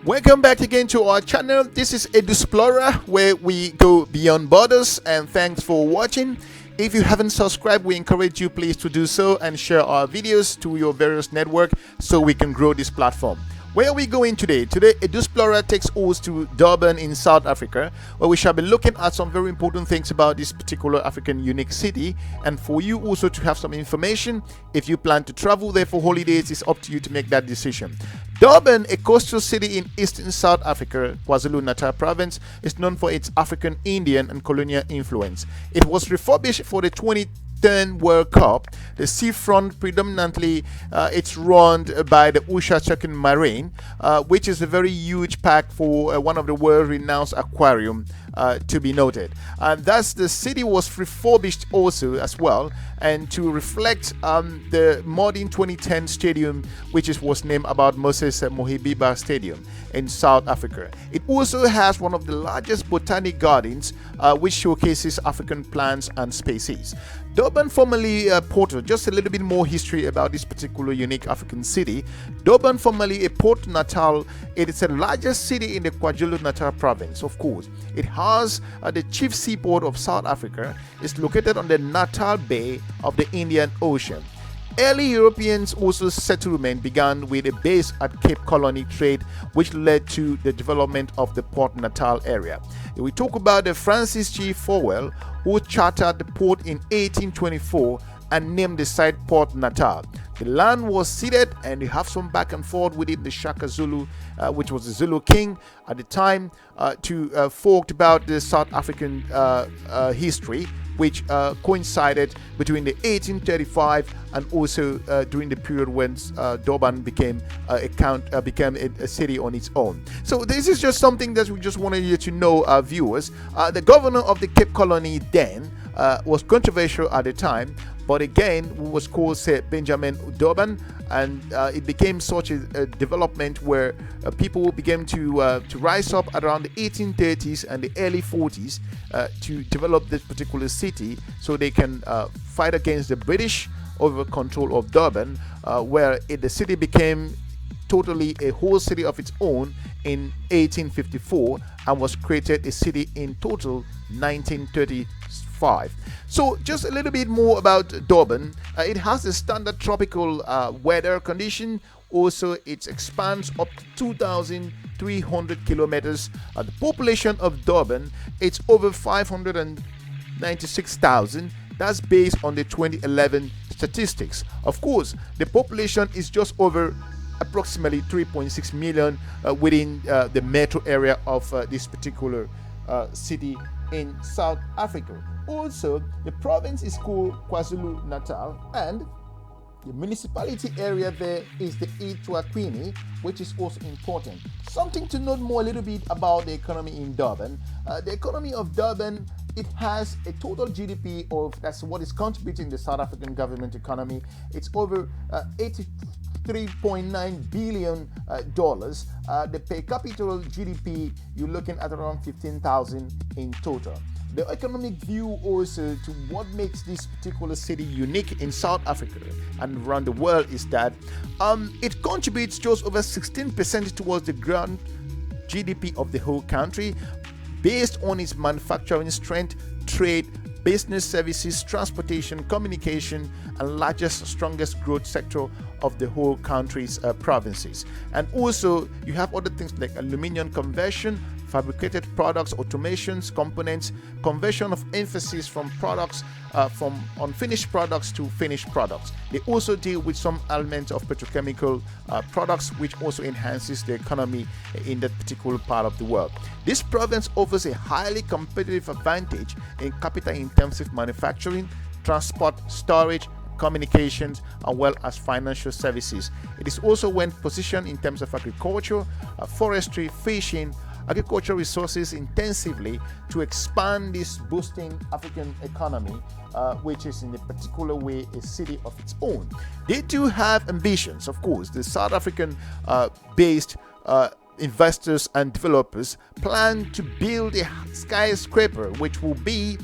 Welcome back again to our channel. This is Edusplorer, where we go beyond borders, and thanks for watching. If you haven't subscribed, we encourage you please to do so and share our videos to your various network so we can grow this platform. Where are we going today? Today, Edusplorer takes us to Durban in South Africa, where we shall be looking at some very important things about this particular African unique city, and for you also to have some information. If you plan to travel there for holidays, it's up to you to make that decision. Durban, a coastal city in eastern South Africa, Kwazulu-Natal province, is known for its African, Indian and colonial influence. It was refurbished for the 2010 World Cup. The seafront predominantly it's run by the uShaka Marine, which is a very huge park for one of the world-renowned aquarium to be noted. And thus the city was refurbished also as well, and to reflect the modern 2010 stadium, which was named about Moses Mabhida Stadium in South Africa. It also has one of the largest botanical gardens, which showcases African plants and species. Durban, formerly Port, just a little bit more history about this particular unique African city. Durban, formerly a Port Natal, it is the largest city in the Kwazulu-Natal province, of course. It has the chief seaport of South Africa. It's located on the Natal Bay of the Indian Ocean. Early Europeans also settlement began with a base at Cape Colony trade, which led to the development of the Port Natal area. We talk about the Francis G. Fowell, who chartered the port in 1824 and named the site Port Natal. The land was ceded, and you have some back and forth within the Shaka Zulu, which was the Zulu king at the time, to fork about the South African history, which coincided between the 1835 and also during the period when Durban became a city on its own. So this is just something that we just wanted you to know, our viewers. The governor of the Cape Colony then was controversial at the time, but again was called Benjamin Durban, and it became such a development where people began to rise up around the 1830s and the early 40s to develop this particular city so they can fight against the British over control of Durban, where the city became totally a whole city of its own in 1854 and was created a city in total 1935. So just a little bit more about Durban. It has a standard tropical weather condition. Also, it expands up to 2,300 kilometers. The population of Durban, it's over 596,000. That's based on the 2011 statistics. Of course, the population is just over approximately 3.6 million within the metro area of this particular city in South Africa. Also, the province is called KwaZulu-Natal, and the municipality area there is the eThekwini, which is also important. Something to note more a little bit about the economy in Durban. The economy of Durban, it has a total GDP of, that's what is contributing the South African government economy. It's over 83.9 billion dollars. The per capita GDP, you're looking at around 15,000 in total. The economic view also to what makes this particular city unique in South Africa and around the world is that it contributes just over 16% towards the ground GDP of the whole country, based on its manufacturing strength, trade, business services, transportation, communication, and largest, strongest growth sector of the whole country's provinces. And also, you have other things like aluminium conversion, fabricated products, automations, components, conversion of emphasis from products from unfinished products to finished products. They also deal with some elements of petrochemical products, which also enhances the economy in that particular part of the world. This province offers a highly competitive advantage in capital-intensive manufacturing, transport, storage, communications, as well as financial services. It is also well positioned in terms of agriculture, forestry, fishing, agricultural resources intensively to expand this boosting African economy, which is in a particular way a city of its own. They do have ambitions, of course. The South African based investors and developers plan to build a skyscraper which will be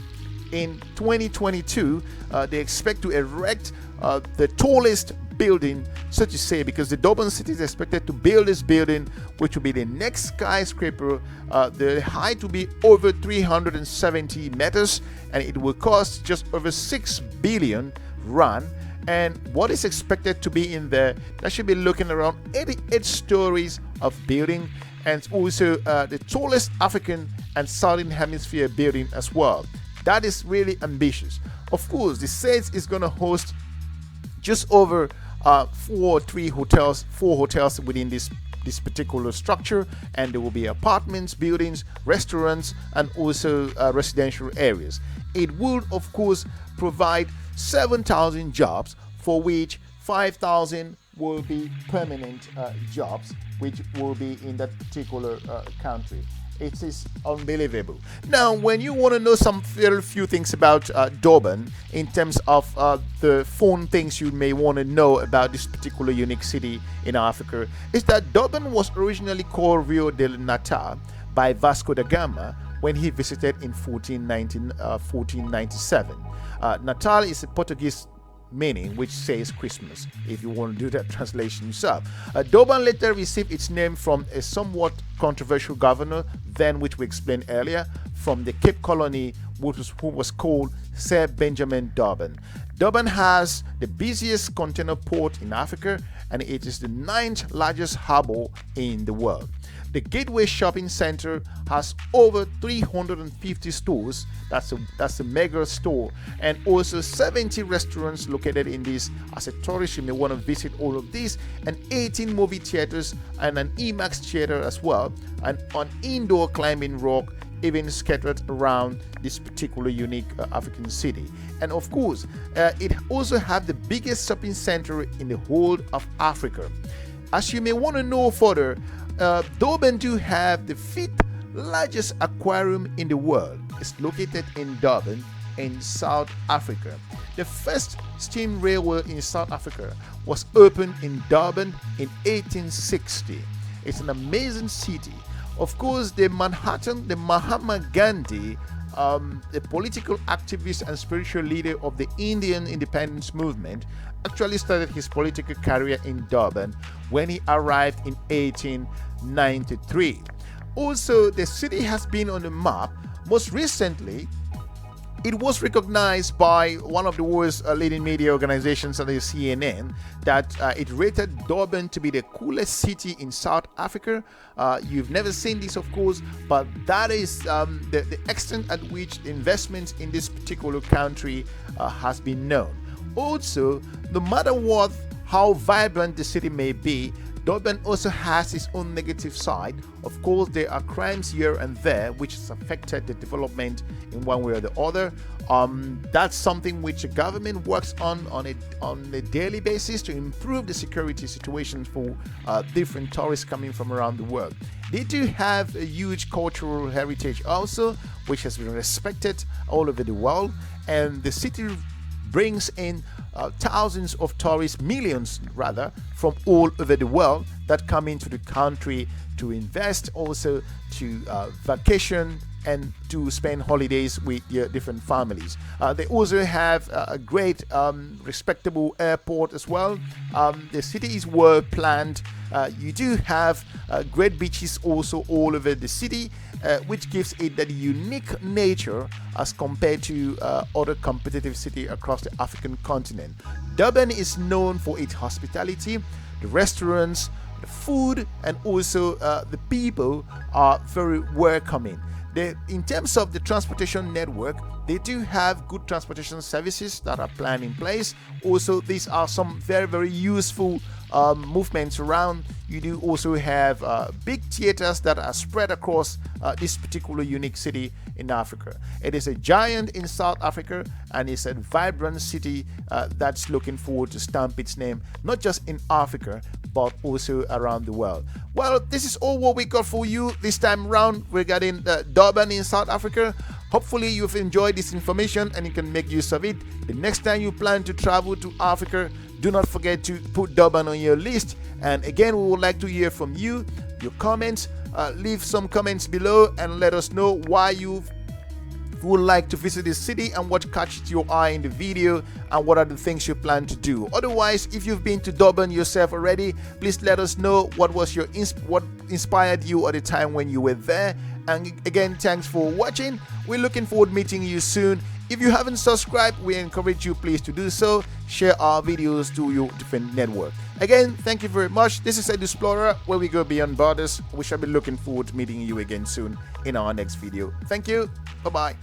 in 2022. They expect to erect the tallest building, so to say, because the Durban city is expected to build this building, which will be the next skyscraper. The height will be over 370 meters, and it will cost just over 6 billion rand. And what is expected to be in there, that should be looking around 88 stories of building, and also the tallest African and Southern Hemisphere building as well. That is really ambitious. Of course, the SAIS is going to host just over four hotels within this particular structure, and there will be apartments, buildings, restaurants, and also residential areas. It will, of course, provide 7,000 jobs, for which 5,000 will be permanent jobs, which will be in that particular country. It is unbelievable. Now, when you want to know some very few things about Durban, in terms of the fun things you may want to know about this particular unique city in Africa, is that Durban was originally called Rio de Natal by Vasco da Gama when he visited in 1497. Natal is a Portuguese meaning which says Christmas, if you want to do that translation yourself. Durban later received its name from a somewhat controversial governor, then, which we explained earlier, from the Cape Colony, who was called Sir Benjamin Durban. Durban has the busiest container port in Africa, and it is the 9th largest harbor in the world. The Gateway Shopping Center has over 350 stores. That's a mega store, and also 70 restaurants located in this. As a tourist, you may want to visit all of these, and 18 movie theaters and an IMAX theater as well, and an indoor climbing rock even scattered around this particular unique African city. And of course, it also have the biggest shopping center in the whole of Africa. As you may want to know further, Durban do have the 5th largest aquarium in the world. It's located in Durban in South Africa. The first steam railway in South Africa was opened in Durban in 1860. It's an amazing city. Of course, the Mahatma Gandhi, the political activist and spiritual leader of the Indian independence movement, actually started his political career in Durban when he arrived in 1893. Also, the city has been on the map. Most recently, it was recognized by one of the world's leading media organizations, the CNN, that it rated Durban to be the coolest city in South Africa. You've never seen this, of course, but that is the extent at which investments in this particular country has been known. Also, no matter how vibrant the city may be, Durban also has its own negative side. Of course, there are crimes here and there which has affected the development in one way or the other. That's something which the government works on a daily basis to improve the security situation for different tourists coming from around the world. They do have a huge cultural heritage also, which has been respected all over the world, and the city brings in thousands of tourists, millions rather, from all over the world that come into the country to invest, also to vacation and to spend holidays with their different families. They also have a great respectable airport as well. The city is well planned. You do have great beaches also all over the city, which gives it that unique nature as compared to other competitive cities across the African continent. Durban is known for its hospitality. The restaurants, the food, and also the people are very welcoming. In terms of the transportation network, they do have good transportation services that are planned in place. Also, these are some very, very useful movements around. You do also have big theaters that are spread across this particular unique city in Africa. It is a giant in South Africa, and it's a vibrant city that's looking forward to stamp its name, not just in Africa, but also around the world. Well, this is all what we got for you this time around regarding Durban in South Africa. Hopefully you've enjoyed this information and you can make use of it. The next time you plan to travel to Africa, do not forget to put Durban on your list. And again, we would like to hear from you, your comments. Leave some comments below and let us know why you if you would like to visit the city and what catches your eye in the video, and what are the things you plan to do. Otherwise, if you've been to Durban yourself already, please let us know what was what inspired you at the time when you were there. And again, thanks for watching. We're looking forward to meeting you soon. If you haven't subscribed, we encourage you please to do so. Share our videos to your different network. Again, thank you very much. This is Edusplorer, where we go beyond borders. We shall be looking forward to meeting you again soon in our next video. Thank you. Bye-bye.